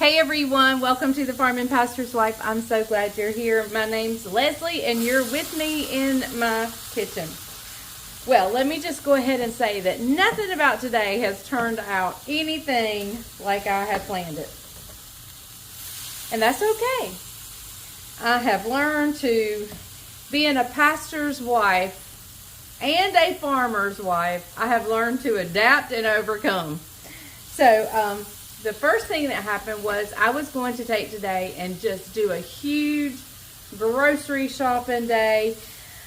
Hey everyone, welcome to the Farming Pastor's Wife. I'm so glad you're here. My name's Leslie and you're with me in my kitchen. Well, let me just go ahead and say that nothing about today has turned out anything like I had planned it. And that's okay. I have learned to, being a pastor's wife and a farmer's wife, I have learned to adapt and overcome. So, the first thing that happened was I was going to take today and just do a huge grocery shopping day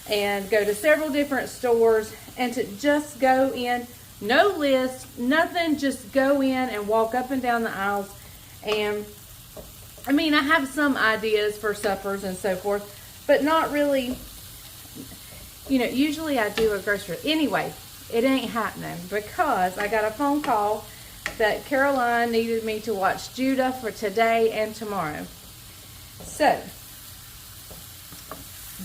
and go to several different stores and to just go in, no list, nothing, just go in and walk up and down the aisles. And I mean, I have some ideas for suppers and so forth, but not really, you know, usually I do a grocery. Anyway, it ain't happening because I got a phone call that Caroline needed me to watch Judah for today and tomorrow. So,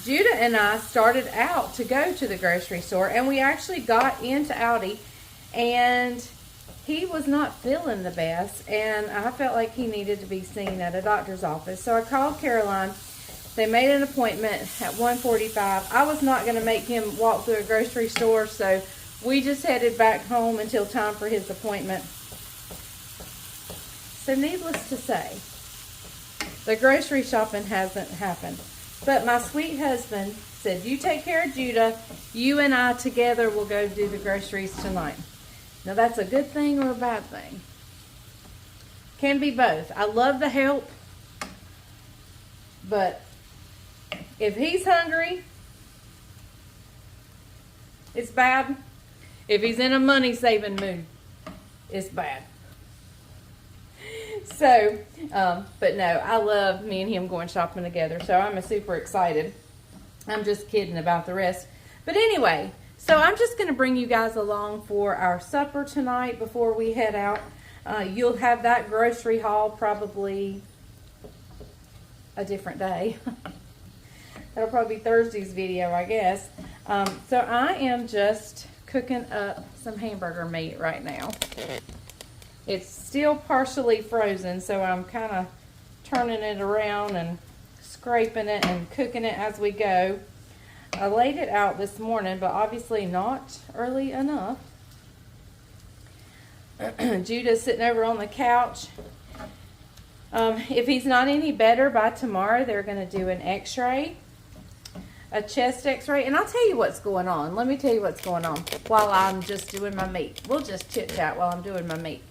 Judah and I started out to go to the grocery store, and we actually got into Aldi, and he was not feeling the best, and I felt like he needed to be seen at a doctor's office. So I called Caroline. They made an appointment at 1:45. I was not going to make him walk through a grocery store, so we just headed back home until time for his appointment. So needless to say, the grocery shopping hasn't happened. But my sweet husband said, you take care of Judah, you and I together will go do the groceries tonight. Now that's a good thing or a bad thing. Can be both. I love the help, but if he's hungry, it's bad. If he's in a money-saving mood, it's bad. So, but no, I love me and him going shopping together. So I'm super excited. I'm just kidding about the rest. But anyway, so I'm just going to bring you guys along for our supper tonight before we head out. You'll have that grocery haul probably a different day. That'll probably be Thursday's video, I guess. So I am just cooking up some hamburger meat right now. It's still partially frozen, so I'm kind of turning it around and scraping it and cooking it as we go. I laid it out this morning, but obviously not early enough. Judah's sitting over on the couch. If he's not any better by tomorrow, they're going to do an x-ray, a chest x-ray. And I'll tell you what's going on. Let me tell you what's going on while I'm just doing my meat. We'll just chit-chat while I'm doing my meat.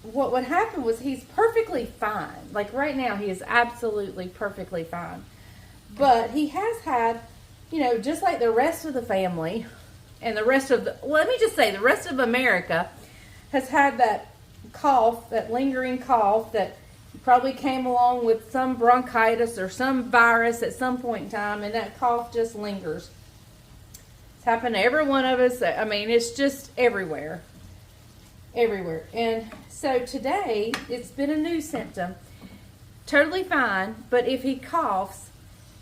What would happen was he's perfectly fine. Like right now, he is absolutely perfectly fine. But he has had, you know, just like the rest of the family and the rest of the, well, let me just say, the rest of America has had that cough, that lingering cough that probably came along with some bronchitis or some virus at some point in time, and that cough just lingers. It's happened to every one of us. I mean, it's just everywhere. Everywhere. And so today, it's been a new symptom. Totally fine, but if he coughs,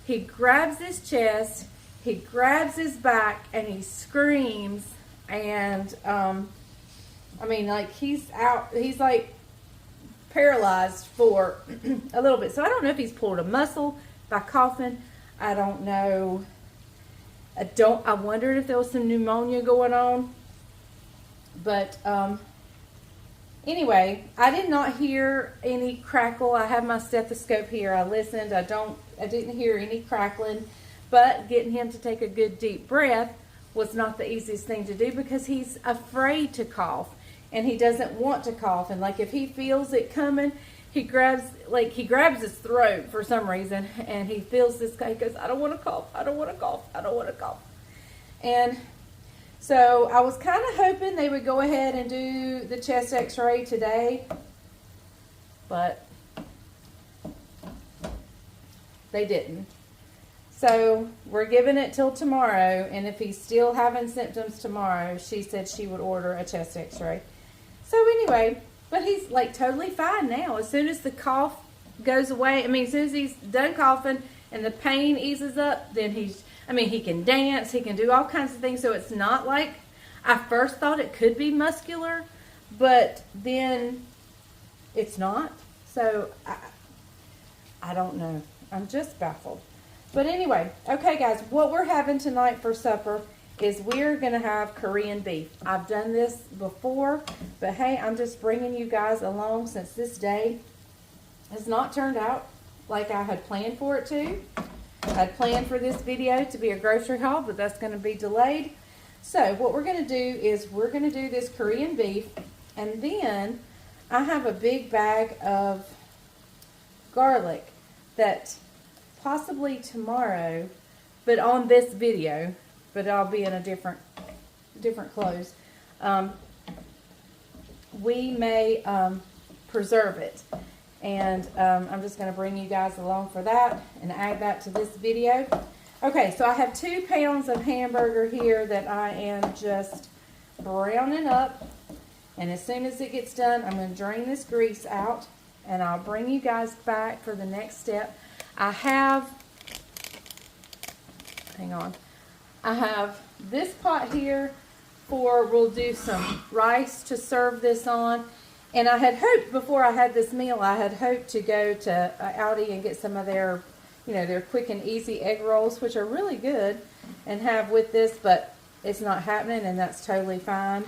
he grabs his chest, he grabs his back, and he screams. And, I mean, like, he's out, he's like paralyzed for a little bit. So I don't know if he's pulled a muscle by coughing. I don't know. I wondered if there was some pneumonia going on. But, anyway, I did not hear any crackle. I have my stethoscope here. I listened. I didn't hear any crackling, but getting him to take a good deep breath was not the easiest thing to do because he's afraid to cough and he doesn't want to cough. And like if he feels it coming, he grabs his throat for some reason and he feels this guy. He goes, I don't want to cough. I don't want to cough. I don't want to cough. And so I was kind of hoping they would go ahead and do the chest x-ray today, but they didn't. So we're giving it till tomorrow, and if he's still having symptoms tomorrow, she said she would order a chest x-ray. So anyway, but he's like totally fine now. As soon as the cough goes away, I mean, as soon as he's done coughing and the pain eases up, then he can dance, he can do all kinds of things. So it's not like, I first thought it could be muscular, but then it's not. So I don't know. I'm just baffled. But anyway, okay guys, what we're having tonight for supper is we're going to have Korean beef. I've done this before, but hey, I'm just bringing you guys along since this day has not turned out like I had planned for it to. I had planned for this video to be a grocery haul, but that's going to be delayed. So what we're going to do is we're going to do this Korean beef, and then I have a big bag of garlic that possibly tomorrow, but on this video, but I'll be in a different clothes. We may preserve it, and I'm just going to bring you guys along for that and add that to this video. Okay, so I have 2 pounds of hamburger here that I am just browning up, and as soon as it gets done, I'm going to drain this grease out, and I'll bring you guys back for the next step. I have, hang on, I have this pot here for, we'll do some rice to serve this on. And I had hoped, before I had this meal, I had hoped to go to Aldi and get some of their, you know, their quick and easy egg rolls, which are really good, and have with this, but it's not happening, and that's totally fine.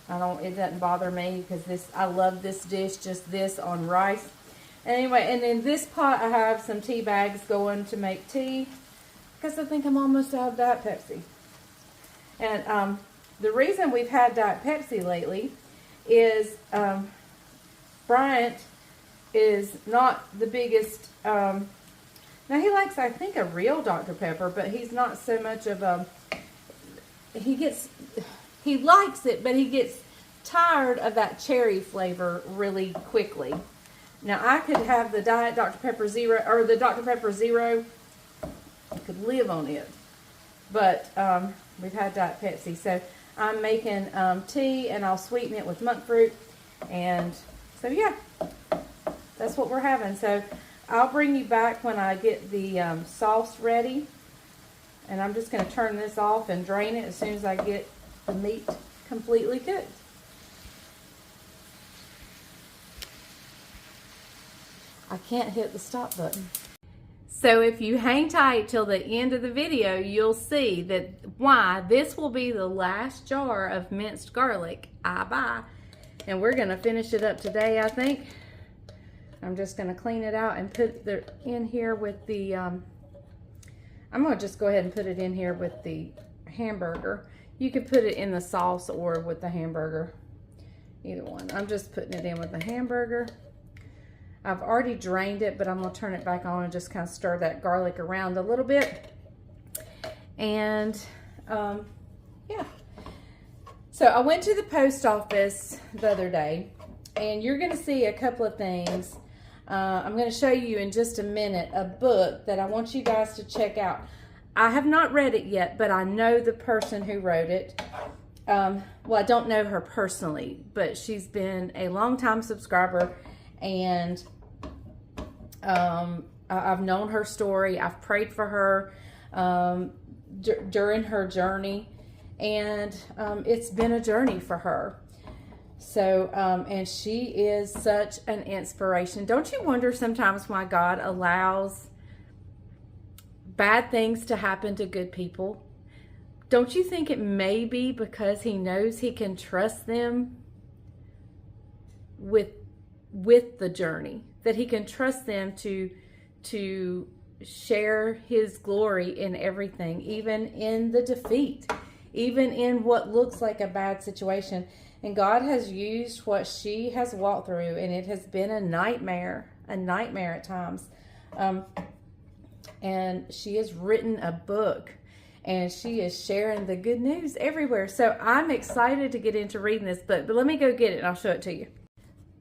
It doesn't bother me, because I love this dish, just this on rice. Anyway, and in this pot I have some tea bags going to make tea, because I think I'm almost out of Diet Pepsi. And the reason we've had Diet Pepsi lately is Bryant is not the biggest, now he likes, I think, a real Dr. Pepper, but he's not so much of a, he likes it, but he gets tired of that cherry flavor really quickly. Now, I could have the Diet Dr. Pepper Zero, or the Dr. Pepper Zero, I could live on it. But we've had Diet Pepsi. So I'm making tea, and I'll sweeten it with monk fruit. And so, yeah, that's what we're having. So I'll bring you back when I get the sauce ready. And I'm just going to turn this off and drain it as soon as I get the meat completely cooked. I can't hit the stop button. So if you hang tight till the end of the video, you'll see that why this will be the last jar of minced garlic I buy. And we're going to finish it up today, I think. I'm just going to clean it out and put it in here with the, I'm going to just go ahead and put it in here with the hamburger. You could put it in the sauce or with the hamburger, either one. I'm just putting it in with the hamburger. I've already drained it, but I'm going to turn it back on and just kind of stir that garlic around a little bit. And, yeah. So I went to the post office the other day, and you're going to see a couple of things. I'm going to show you in just a minute a book that I want you guys to check out. I have not read it yet, but I know the person who wrote it. Well, I don't know her personally, but she's been a long-time subscriber, and I've known her story. I've prayed for her during her journey, and it's been a journey for her. So, and she is such an inspiration. Don't you wonder sometimes why God allows bad things to happen to good people? Don't you think it may be because he knows he can trust them with the journey, that he can trust them to share his glory in everything, even in the defeat, even in what looks like a bad situation. And God has used what she has walked through, and it has been a nightmare at times. And she has written a book, and she is sharing the good news everywhere. So I'm excited to get into reading this book, but let me go get it and I'll show it to you.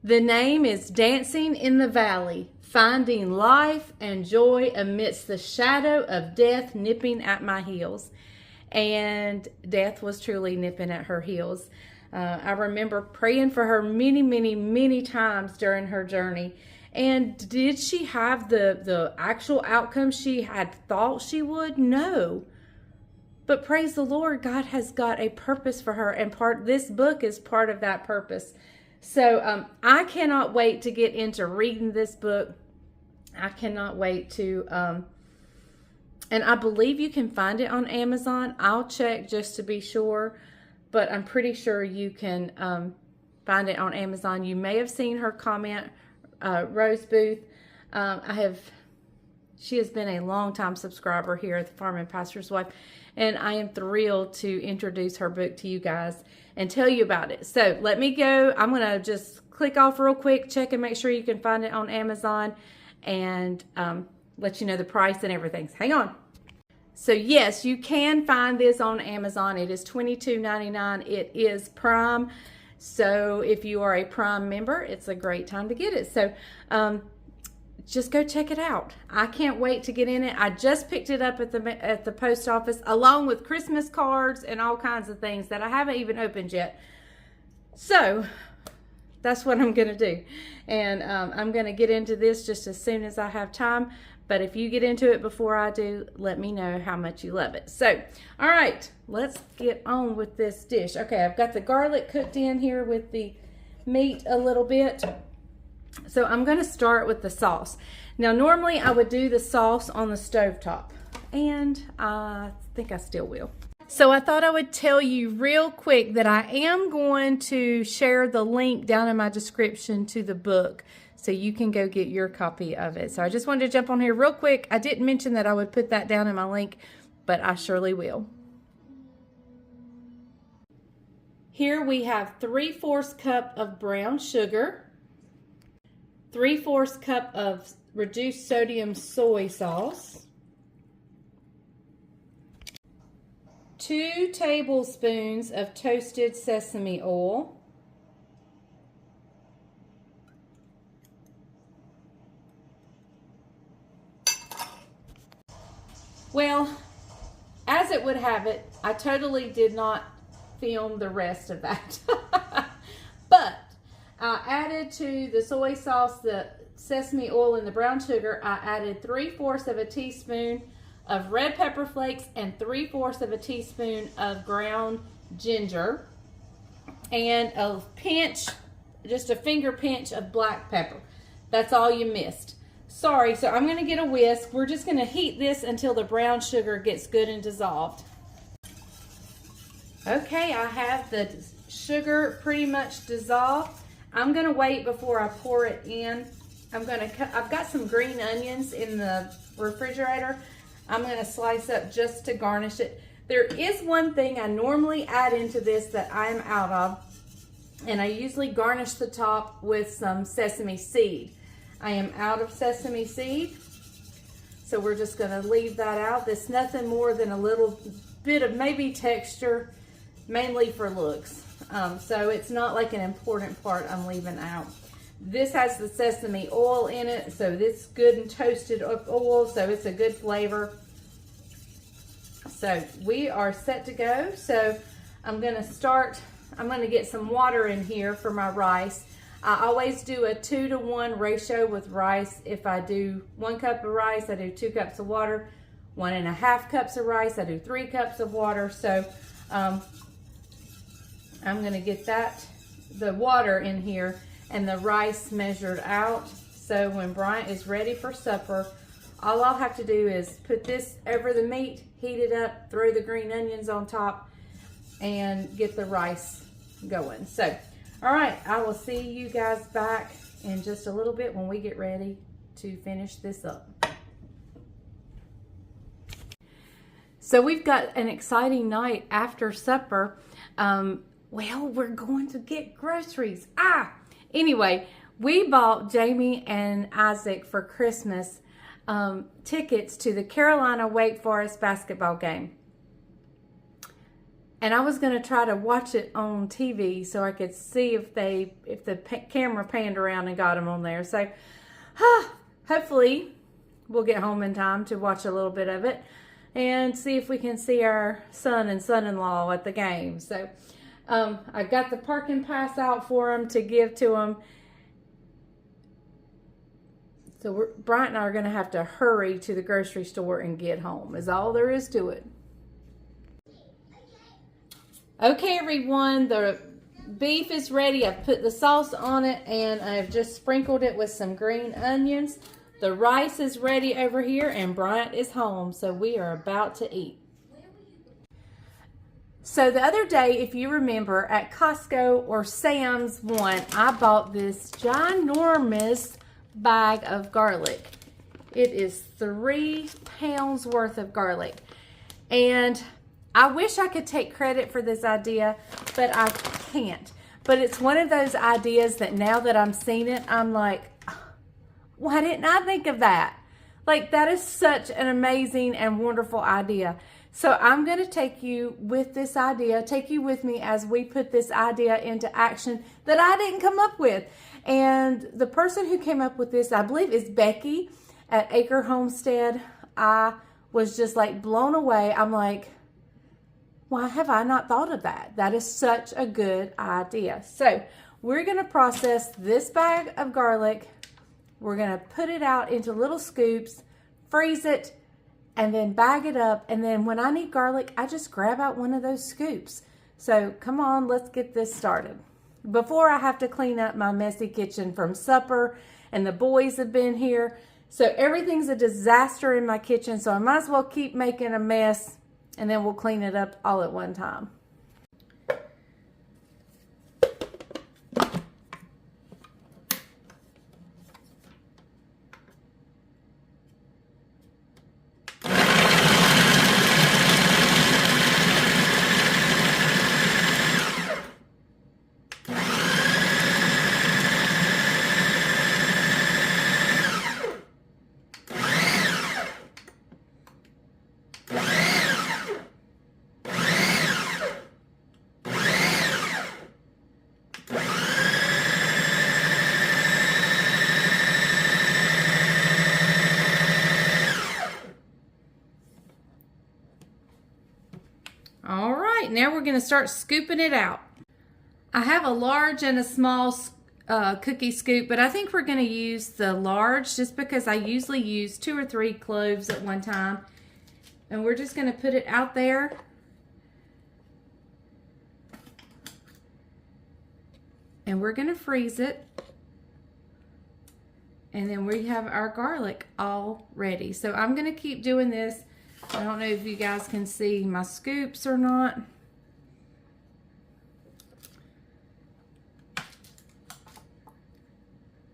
The name is Dancing in the Valley, Finding Life and Joy Amidst the Shadow of Death Nipping at My Heels. And death was truly nipping at her heels. I remember praying for her many, many, many times during her journey. And did she have the actual outcome she had thought she would? No. But praise the Lord, God has got a purpose for her, and this book is part of that purpose. So I cannot wait to get into reading this book. I cannot wait to, and I believe you can find it on Amazon. I'll check just to be sure, but I'm pretty sure you can find it on Amazon. You may have seen her comment, Rose Booth. She has been a long-time subscriber here at the Farm and Pastor's Wife, and I am thrilled to introduce her book to you guys and tell you about it. So let me go. I'm going to just click off real quick, check and make sure you can find it on Amazon, and let you know the price and everything. Hang on. So yes, you can find this on Amazon. It is $22.99. It is Prime. So if you are a Prime member, it's a great time to get it. So just go check it out. I can't wait to get in it. I just picked it up at the post office, along with Christmas cards and all kinds of things that I haven't even opened yet. So that's what I'm going to do. And I'm going to get into this just as soon as I have time. But if you get into it before I do, let me know how much you love it. So, all right, let's get on with this dish. Okay, I've got the garlic cooked in here with the meat a little bit. So I'm going to start with the sauce. Now, normally I would do the sauce on the stovetop, and I think I still will. So I thought I would tell you real quick that I am going to share the link down in my description to the book, so you can go get your copy of it. So I just wanted to jump on here real quick. I didn't mention that I would put that down in my link, but I surely will. Here we have 3/4 cup of brown sugar, 3/4 cup of reduced sodium soy sauce, 2 tablespoons of toasted sesame oil, well, as it would have it, I totally did not film the rest of that. But I added to the soy sauce, the sesame oil, and the brown sugar, I added 3/4 of a teaspoon of red pepper flakes and 3/4 of a teaspoon of ground ginger, and a pinch, just a finger pinch of black pepper. That's all you missed. Sorry, so I'm going to get a whisk. We're just going to heat this until the brown sugar gets good and dissolved. Okay, I have the sugar pretty much dissolved. I'm going to wait before I pour it in. I've got some green onions in the refrigerator. I'm going to slice up just to garnish it. There is one thing I normally add into this that I'm out of, and I usually garnish the top with some sesame seed. I am out of sesame seed, so we're just going to leave that out. There's nothing more than a little bit of maybe texture, mainly for looks. So it's not like an important part I'm leaving out. This has the sesame oil in it, so this is good and toasted oil, so it's a good flavor. So we are set to go. So I'm going to get some water in here for my rice. I always do a 2-to-1 ratio with rice. If I do 1 cup of rice, I do 2 cups of water. 1.5 cups of rice, I do 3 cups of water. So I'm going to get the water in here and the rice measured out. So when Bryant is ready for supper, all I'll have to do is put this over the meat, heat it up, throw the green onions on top, and get the rice going. So, all right, I will see you guys back in just a little bit when we get ready to finish this up. So we've got an exciting night after supper. Well, we're going to get groceries. Anyway, we bought Jamie and Isaac for Christmas tickets to the Carolina Wake Forest basketball game. And I was going to try to watch it on TV so I could see if the camera panned around and got them on there. So hopefully we'll get home in time to watch a little bit of it and see if we can see our son and son-in-law at the game. So I got the parking pass out for them to give to them. So Bryant and I are going to have to hurry to the grocery store and get home, is all there is to it. Okay, everyone, the beef is ready. I've put the sauce on it and I've just sprinkled it with some green onions. The rice is ready over here and Bryant is home, so we are about to eat. So the other day, if you remember, at Costco or Sam's one, I bought this ginormous bag of garlic. It is 3 pounds worth of garlic. And I wish I could take credit for this idea, but I can't. But it's one of those ideas that now that I'm seeing it, I'm like, why didn't I think of that? Like, that is such an amazing and wonderful idea. So I'm going to take you with this idea, take you with me as we put this idea into action that I didn't come up with. And the person who came up with this, I believe, is Becky at Acre Homestead. I was just like blown away. I'm like, why have I not thought of that? That is such a good idea. So we're going to process this bag of garlic. We're going to put it out into little scoops, freeze it, and then bag it up. And then when I need garlic, I just grab out one of those scoops. So come on, let's get this started. Before I have to clean up my messy kitchen from supper, and the boys have been here. So everything's a disaster in my kitchen, so I might as well keep making a mess, and then we'll clean it up all at one time. All right, now we're going to start scooping it out. I have a large and a small cookie scoop, but I think we're going to use the large just because I usually use 2 or 3 cloves at one time. And we're just going to put it out there. And we're going to freeze it. And then we have our garlic all ready. So I'm going to keep doing this. I don't know if you guys can see my scoops or not.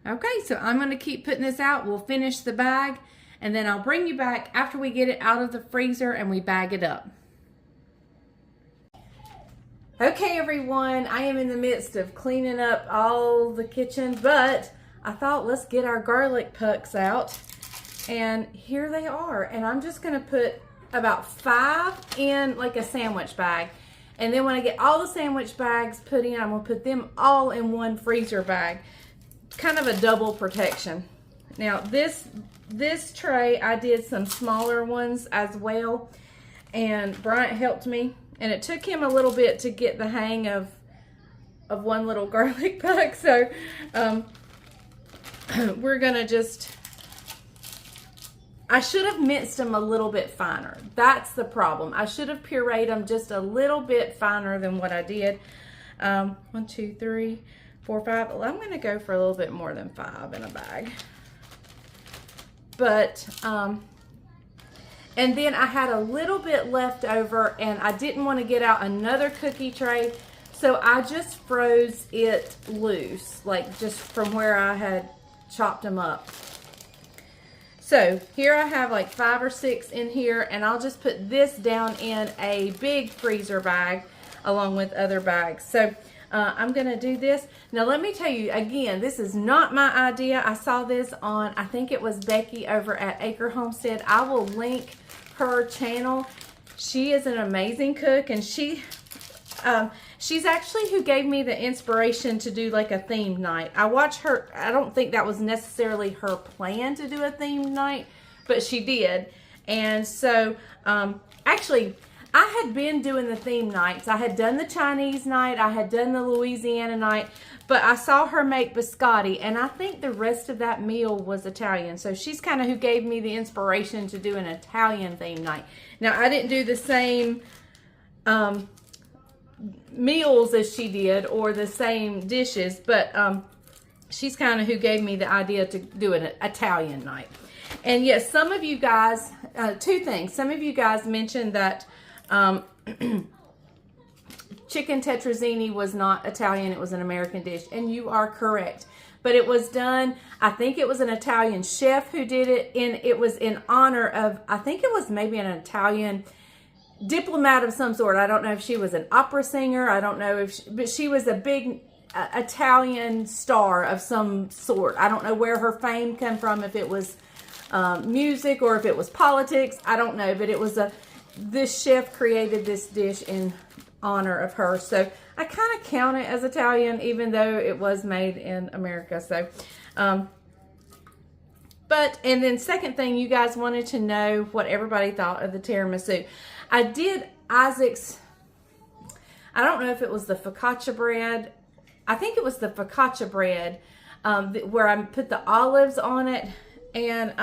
Okay, so I'm going to keep putting this out. We'll finish the bag, and then I'll bring you back after we get it out of the freezer and we bag it up. Okay, everyone, I am in the midst of cleaning up all the kitchen, but I thought let's get our garlic pucks out. And here they are. And I'm just going to put about 5 in like a sandwich bag. And then when I get all the sandwich bags put in, I'm going to put them all in one freezer bag. Kind of a double protection. Now this tray, I did some smaller ones as well. And Bryant helped me. And it took him a little bit to get the hang of one little garlic puck. So we're going to just... I should have minced them a little bit finer. That's the problem. I should have pureed them just a little bit finer than what I did. 1, 2, 3, 4, 5. Well, I'm going to go for a little bit more than 5 in a bag. But, and then I had a little bit left over and I didn't want to get out another cookie tray. So I just froze it loose, like just from where I had chopped them up. So here I have like 5 or 6 in here, and I'll just put this down in a big freezer bag along with other bags. So I'm going to do this. Now let me tell you again, this is not my idea. I saw this on, I think it was Becky over at Acre Homestead. I will link her channel. She is an amazing cook, and she's actually who gave me the inspiration to do like a themed night. I watched her. I don't think that was necessarily her plan to do a themed night, but she did. And so actually I had been doing the theme nights. I had done the Chinese night, I had done the Louisiana night, but I saw her make biscotti, and I think the rest of that meal was Italian. So she's kind of who gave me the inspiration to do an Italian theme night. Now I didn't do the same meals as she did or the same dishes, but she's kind of who gave me the idea to do an Italian night. And yes, some of you guys, two things. Some of you guys mentioned that chicken tetrazzini was not Italian, it was an American dish, and you are correct. But it was done, I think it was an Italian chef who did it, and it was in honor of, I think it was maybe an Italian diplomat of some sort. I don't know if she was an opera singer, I don't know if but she was a big Italian star of some sort. I don't know where her fame came from, if it was music or if it was politics, I don't know, but it was this chef created this dish in honor of her. So I kind of count it as Italian, even though it was made in America. So, and then second thing, you guys wanted to know what everybody thought of the tiramisu. I did Isaac's, I don't know if it was the focaccia bread. I think it was the focaccia bread where I put the olives on it. And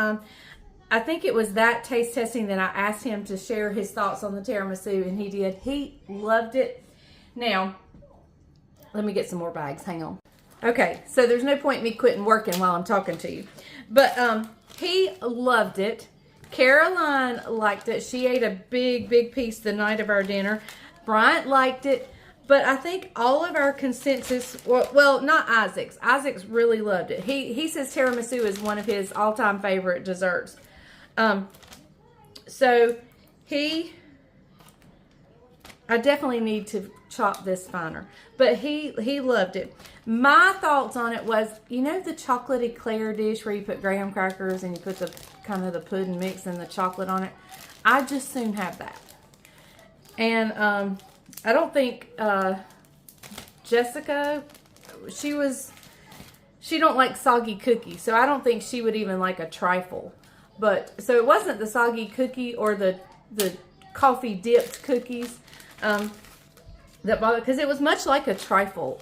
I think it was that taste testing that I asked him to share his thoughts on the tiramisu, and he did. He loved it. Now, let me get some more bags. Hang on. Okay, so there's no point in me quitting working while I'm talking to you. But he loved it. Caroline liked it. She ate a big piece the night of our dinner. Bryant liked it. But I think all of our consensus, well, not Isaac's. Isaac's really loved it. He says tiramisu is one of his all-time favorite desserts. So I definitely need to chop this finer. But he loved it. My thoughts on it was, you know the chocolate eclair dish where you put graham crackers and you put the kind of the pudding mix and the chocolate on it? I just soon have that. And I don't think Jessica, she don't like soggy cookies, so I don't think she would even like a trifle. But so it wasn't the soggy cookie or the coffee dipped cookies that bothered, because it was much like a trifle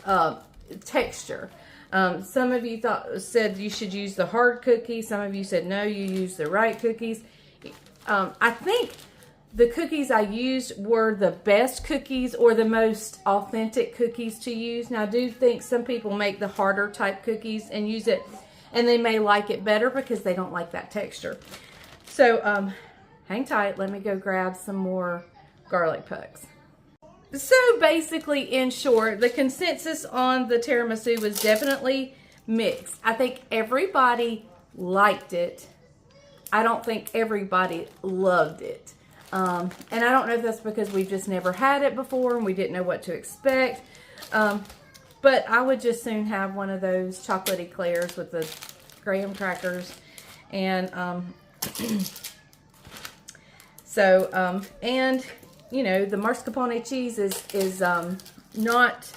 texture. Some of you said you should use the hard cookie. Some of you said no, you use the right cookies. I think the cookies I used were the best cookies or the most authentic cookies to use. Now, I do think some people make the harder type cookies and use it, and they may like it better because they don't like that texture. So, hang tight. Let me go grab some more garlic pucks. So, basically, in short, the consensus on the tiramisu was definitely mixed. I think everybody liked it. I don't think everybody loved it. And I don't know if that's because we've just never had it before and we didn't know what to expect. But I would just soon have one of those chocolate eclairs with the graham crackers. And, and, you know, the mascarpone cheese is not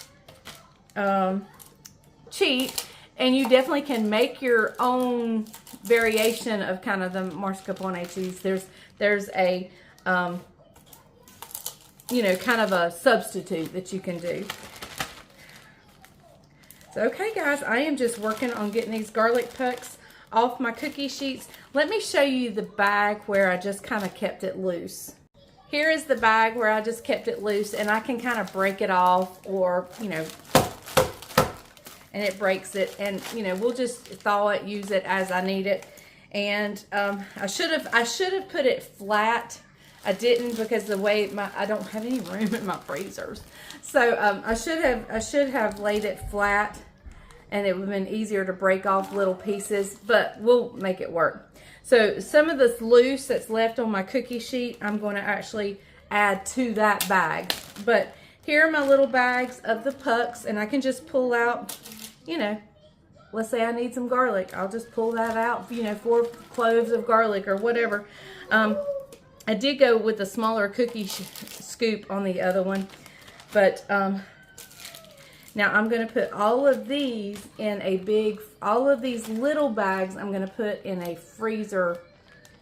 cheap. And you definitely can make your own variation of kind of the mascarpone cheese. There's a you know, kind of a substitute that you can do. So, okay guys, I am just working on getting these garlic pucks off my cookie sheets. Let me show you the bag where I just kind of kept it loose. Here is the bag where I just kept it loose, and I can kind of break it off, or, you know, and it breaks it, and, you know, we'll just thaw it, use it as I need it. And I should have put it flat. I didn't, because the way I don't have any room in my freezers. So I should have laid it flat, and it would have been easier to break off little pieces, but we'll make it work. So some of this loose that's left on my cookie sheet, I'm going to actually add to that bag. But here are my little bags of the pucks, and I can just pull out, you know, let's say I need some garlic. I'll just pull that out, you know, 4 cloves of garlic or whatever. I did go with a smaller cookie scoop on the other one. But now I'm going to put all of these in all of these little bags I'm going to put in a freezer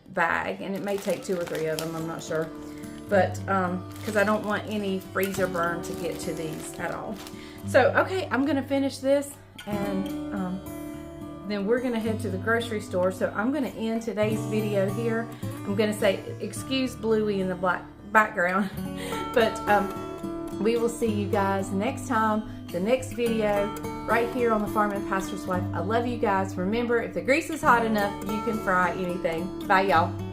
bag. And it may take 2 or 3 of them, I'm not sure. But, because I don't want any freezer burn to get to these at all. So, okay, I'm going to finish this, and then we're going to head to the grocery store. So I'm going to end today's video here. I'm going to say, excuse Bluey in the black background. But We will see you guys next time, the next video, right here on the Farm and Pastor's Wife. I love you guys. Remember, if the grease is hot enough, you can fry anything. Bye, y'all.